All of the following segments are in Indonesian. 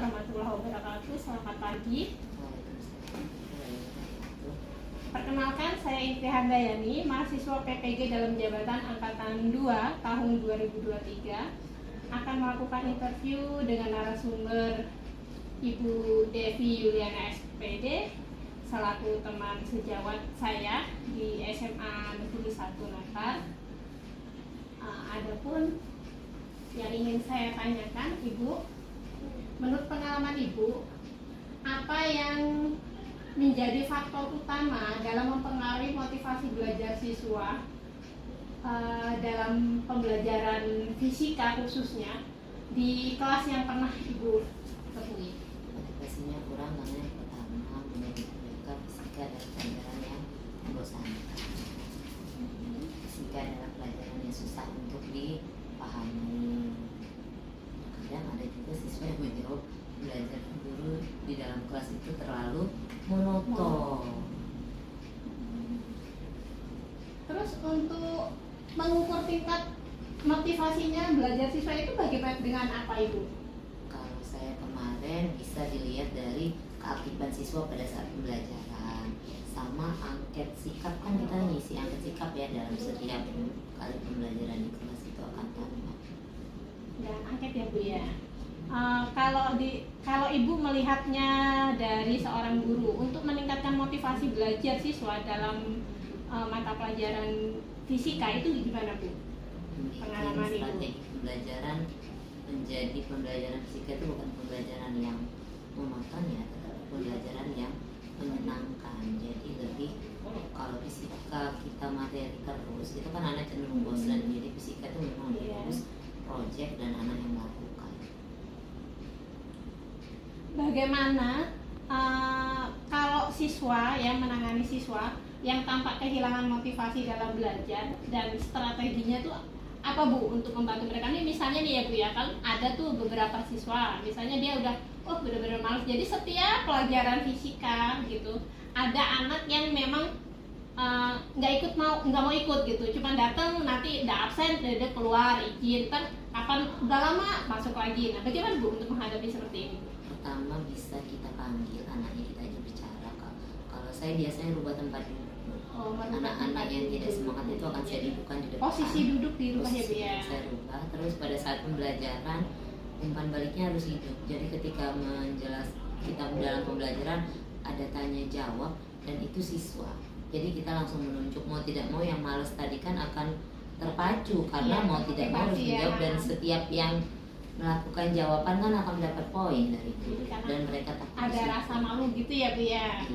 warahmatullahi wabarakatuh. Selamat pagi. Perkenalkan, saya Intri Handayani, mahasiswa PPG dalam jabatan Angkatan 2 tahun 2023. Akan melakukan interview dengan narasumber Ibu Devi Yuliana SPD selaku teman sejawat saya di SMA Negeri 1 Natar. Adapun yang ingin saya tanyakan, Ibu, menurut pengalaman Ibu, apa yang menjadi faktor utama dalam mempengaruhi motivasi belajar siswa dalam pembelajaran fisika khususnya di kelas yang pernah Ibu temui? Motivasinya kurang karena yang pertama menjadi mereka fisika adalah pelajaran yang membosankan. Fisika adalah pelajaran yang susah untuk dipahami. Kadang ada juga siswa yang menjawab belajar guru di dalam kelas itu terlalu monoton. Terus untuk mengukur tingkat motivasinya belajar siswa itu bagaimana, dengan apa Ibu? Kalau saya kemarin bisa dilihat dari keaktifan siswa pada saat pembelajaran, sama angket sikap. Kan kita ngisi angket sikap ya dalam setiap kali pembelajaran di kelas itu akan sama. Dan angket ya Bu ya. Kalau Ibu melihatnya dari seorang guru untuk meningkatkan motivasi belajar siswa dalam mata pelajaran fisika itu gimana Bu? Pengalaman Ibu. Strategi pembelajaran menjadi pembelajaran fisika itu bukan pembelajaran yang monoton ya, tetapi pembelajaran yang menyenangkan. Jadi lebih, kalau fisika kita materi terus itu kan anak cenderung bosan. Jadi fisika itu memang lebih bagus project dan anak yang melakukan. Bagaimana kalau siswa yang menangani siswa yang tampak kehilangan motivasi dalam belajar, dan strateginya tuh apa Bu untuk membantu mereka? Ini misalnya nih ya Bu ya, kan ada tuh beberapa siswa misalnya dia udah bener-bener males, jadi setiap pelajaran fisika gitu ada anak yang memang nggak mau ikut gitu, cuma datang nanti udah absen, dia keluar izin, kan kapan udah lama masuk lagi. Nah bagaimana Bu untuk menghadapi seperti ini? Pertama bisa kita panggil anaknya, kita ajak bicara. Kalau saya biasanya rubah tempat duduk. Anak-anak yang tidak semangat itu akan saya dudukkan di depan. Posisi duduk di rumah ya Bu ya. Saya rubah. Terus pada saat pembelajaran umpan baliknya harus hidup. Jadi ketika kita dalam pembelajaran ada tanya jawab dan itu siswa. Jadi kita langsung menunjuk, mau tidak mau yang males tadi kan akan terpacu karena mau tidak mau harus menjawab, dan setiap yang melakukan jawaban kan akan mendapat poin dari itu. Dan mereka takut ada rasa malu gitu ya Bu ya.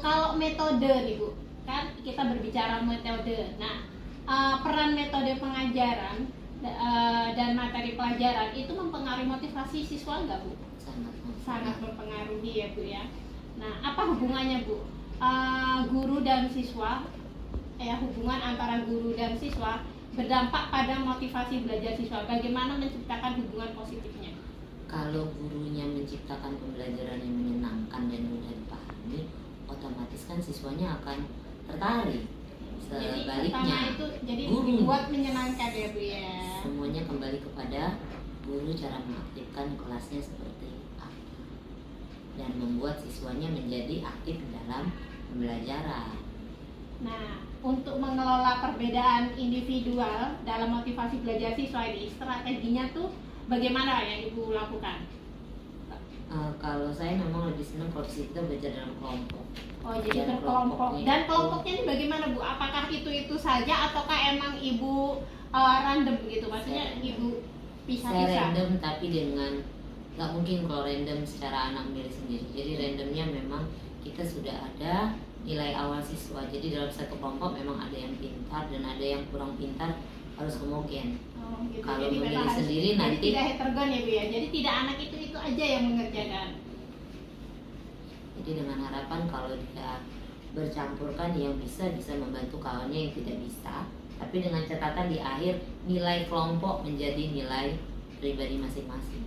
Kalau metode nih Bu, kan kita berbicara metode. Nah, peran metode pengajaran dan materi pelajaran itu mempengaruhi motivasi siswa nggak Bu? Sangat mempengaruhi ya Bu ya. Nah, apa hubungannya Bu? Guru dan siswa, hubungan antara guru dan siswa berdampak pada motivasi belajar siswa. Bagaimana menciptakan hubungan positifnya? Kalau gurunya menciptakan pembelajaran yang menyenangkan dan mudah dipahami, otomatis kan siswanya akan tertarik. Sebaliknya, jadi guru dibuat menyenangkan ya Bu ya. Semuanya kembali kepada guru, cara mengaktifkan kelasnya seperti apa dan membuat siswanya menjadi aktif dalam pembelajaran. Nah, untuk mengelola perbedaan individual dalam motivasi belajar siswa ini, strateginya tuh bagaimana yang Ibu lakukan? Kalau saya memang lebih senang kalau kita belajar dalam kelompok. Jadi berkelompok. Dan kelompoknya ini bagaimana Bu? Apakah itu saja ataukah emang Ibu random gitu? Maksudnya Ibu pisah-pisah? Saya random, tapi dengan nggak mungkin kalau random secara anak milih sendiri. Jadi randomnya memang kita sudah ada nilai awal siswa. Jadi dalam satu kelompok memang ada yang pintar dan ada yang kurang pintar, harus homogen. Gitu. Kalau jadi memilih sendiri nanti tidak heterogen ya Bu ya. Jadi tidak anak itu aja yang mengerjakan. Jadi dengan harapan kalau dia bercampurkan, yang bisa membantu kawannya yang tidak bisa. Tapi dengan catatan di akhir nilai kelompok menjadi nilai pribadi masing-masing.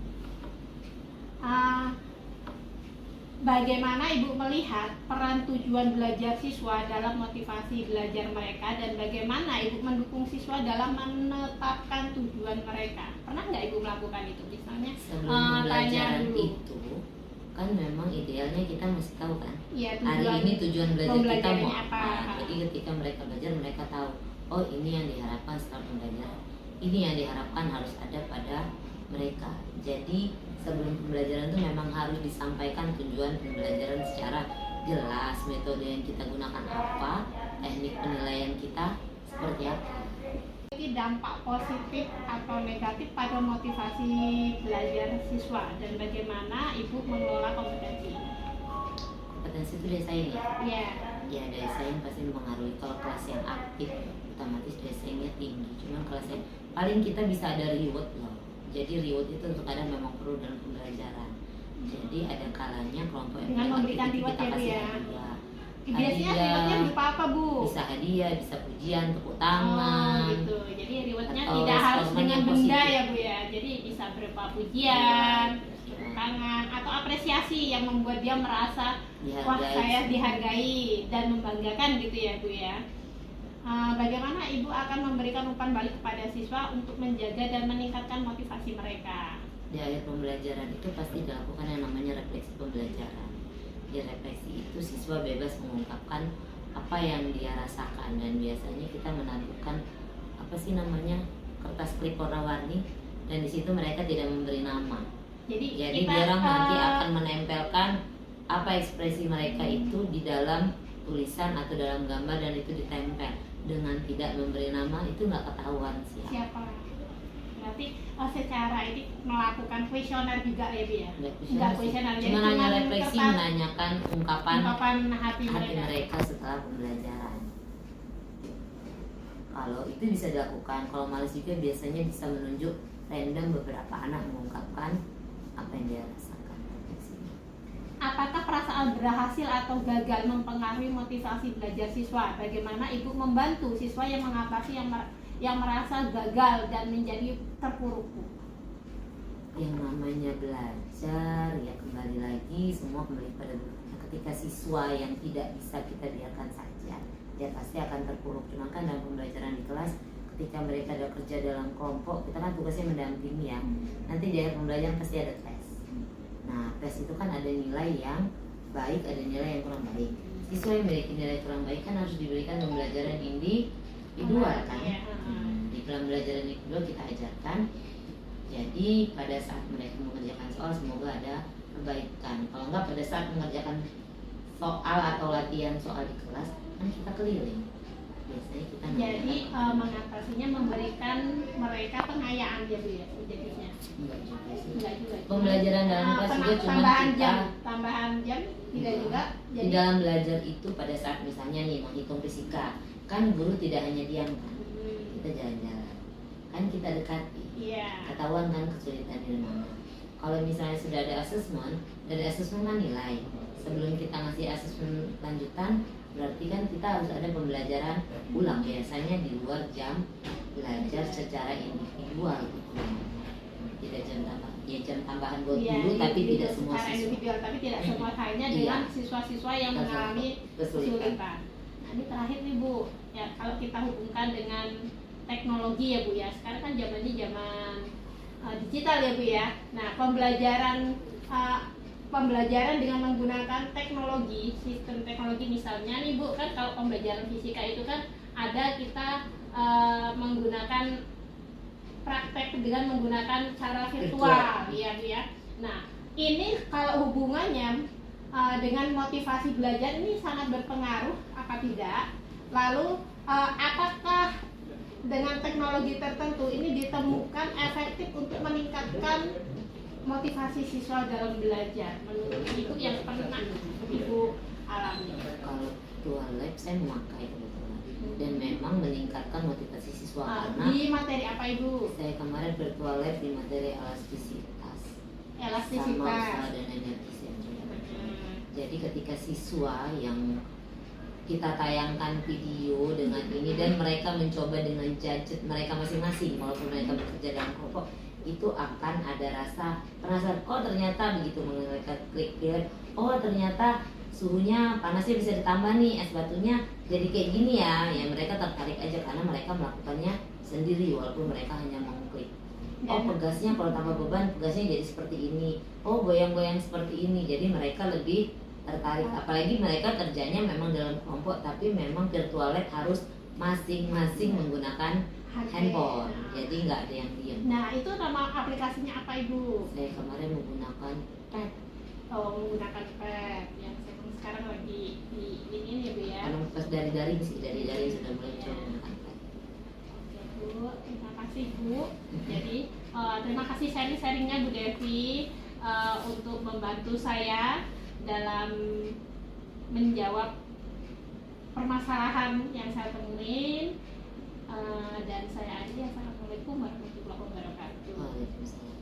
bagaimana Ibu melihat peran tujuan belajar siswa dalam motivasi belajar mereka, dan bagaimana Ibu mendukung siswa dalam menetapkan tujuan mereka? Pernah nggak Ibu melakukan itu? Misalnya Sebelum tanya pembelajaran dulu. itu kan memang idealnya kita mesti tahu kan Ya, hari ini tujuan belajar kita mau pembelajarannya apa. Jadi ketika mereka belajar mereka tahu, oh ini yang diharapkan setelah pembelajaran, ini yang diharapkan harus ada pada mereka. Jadi sebelum pembelajaran itu memang harus disampaikan tujuan pembelajaran secara jelas, metode yang kita gunakan apa, teknik penilaian kita seperti apa. Ini dampak positif atau negatif pada motivasi belajar siswa, dan bagaimana Ibu mengelola kompetensi? Kompetensi itu daya saing ya. Ya, Ya daya saing pasti mempengaruhi. Kalau kelas yang aktif otomatis daya saingnya tinggi. Cuman kelas yang paling kita bisa ada reward loh. Jadi reward itu terkadang memang perlu dalam pembelajaran. Jadi ada kalanya kelompok yang dengan paling memberikan aktif reward kita ya Bu kasih ya. hadiah. Biasanya Hadiah. rewardnya berupa apa Bu? Bisa hadiah, bisa pujian, tepuk Oh tangan. gitu. Jadi rewardnya Atau tidak harus respon dengan yang benda positif. ya Bu ya. Jadi bisa berupa pujian, Ya, tangan, atau apresiasi yang membuat dia merasa wah dihargai. saya dihargai dan membanggakan gitu ya Bu ya. Bagaimana Ibu akan memberikan umpan balik kepada siswa untuk menjaga dan meningkatkan motivasi mereka? Di akhir pembelajaran itu pasti dilakukan yang namanya refleksi pembelajaran. Di refleksi itu siswa bebas mengungkapkan apa yang dia rasakan, dan biasanya kita menentukan apa sih namanya kertas klip warna-warni, dan di situ mereka tidak memberi nama. Jadi kita, orang nanti akan menempelkan apa ekspresi mereka itu di dalam tulisan atau dalam gambar, dan itu ditempel dengan tidak memberi nama. Itu nggak ketahuan siapa? Berarti secara ini melakukan kuesioner juga ya Bu ya? Enggak kuesioner, jadi cuma hanya refleksi, kertas menanyakan ungkapan hati mereka. mereka setelah pembelajaran. Kalau itu bisa dilakukan. Kalau males juga biasanya bisa menunjuk random beberapa anak mengungkapkan apa yang dia rasakan. Apakah perasaan berhasil atau gagal mempengaruhi motivasi belajar siswa? Bagaimana Ibu membantu siswa yang mengatasi yang merasa gagal dan menjadi terpuruk? Yang namanya belajar ya kembali lagi semua kembali pada dulunya. Ketika siswa yang tidak bisa kita biarkan saja, dia pasti akan terpuruk. Cuma kan dalam pembelajaran di kelas, ketika mereka ada kerja dalam kelompok, kita kan tugasnya mendampingi ya. Nanti di akhir pembelajaran pasti ada tes. Nah, tes itu kan ada nilai yang baik, ada nilai yang kurang baik. Siswa yang memiliki nilai kurang baik kan harus diberikan pembelajaran individual kan. Di dalam pembelajaran individual kita ajarkan. Jadi pada saat mereka mengerjakan soal semoga ada perbaikan. Kalau enggak pada saat mengerjakan soal atau latihan soal di kelas kan kita keliling. Biasanya kita Jadi mengatasinya memberikan mereka pengayaan ya Bu ya, jadinya. enggak juga sih. Enggak juga. Pembelajaran dalam kelas juga cuma tambahan jam tidak juga. Di dalam belajar itu pada saat misalnya nih menghitung fisika, kan guru tidak hanya diam kan, kita jalan-jalan, kan kita dekati, ketahuan kan kesulitan di mana. Kalau misalnya sudah ada asesmen, dari asesmen kan nilai. Sebelum kita ngasih asesmen lanjutan, berarti kan kita harus ada pembelajaran ulang, biasanya di luar jam belajar secara individual gitu. Tidak jam tambahan, ya jam tambahan buat guru, tapi tidak semua secara siswa. individual, tapi tidak semua halnya dengan siswa-siswa yang mengalami kesulitan. Nah, ini terakhir nih Bu, ya kalau kita hubungkan dengan teknologi ya Bu ya, sekarang kan zamannya zaman digital ya Bu ya. Nah, pembelajaran dengan menggunakan teknologi, sistem teknologi misalnya nih Bu, kan kalau pembelajaran fisika itu kan ada kita menggunakan praktek dengan menggunakan cara virtual ya Bu ya. Nah, ini kalau hubungannya dengan motivasi belajar ini sangat berpengaruh apa tidak? Lalu apakah dengan teknologi tertentu ini ditemukan efektif untuk meningkatkan motivasi siswa dalam belajar? Menurut Ibu yang pernah Ibu alami. Kalau virtual lab saya memakai dan memang meningkatkan motivasi siswa karena di materi apa Ibu? saya kemarin virtual lab di materi elastisitas sama usaha dan energi sendiri. Jadi ketika siswa yang kita tayangkan video dengan ini dan mereka mencoba dengan gadget mereka masing-masing walaupun mereka bekerja dalam kelompok, itu akan ada rasa penasaran. Oh ternyata begitu mereka klik film, oh ternyata suhunya panasnya bisa ditambah nih, es batunya jadi kayak gini ya. Ya mereka tertarik aja karena mereka melakukannya sendiri walaupun mereka hanya mengklik. Oh pegasnya kalau tambah beban pegasnya jadi seperti ini, oh goyang-goyang seperti ini, jadi mereka lebih tertarik. Apalagi mereka kerjanya memang dalam kelompok tapi memang virtual lab harus masing-masing menggunakan handphone, jadi nggak ada yang diam. Nah itu nama aplikasinya apa Ibu? Saya kemarin menggunakan pad. Oh menggunakan pad yang sekarang lagi di ini ya Bu ya. Kalau pas dari daring sih, dari daring sudah mulai coba menggunakan pad. Oke Bu, terima kasih Bu. Jadi terima kasih sharing-sharingnya Bu Devi untuk membantu saya dalam menjawab permasalahan yang saya temuin. Dan saya akhiri. Assalamualaikum warahmatullahi wabarakatuh. Waalaikumsalam.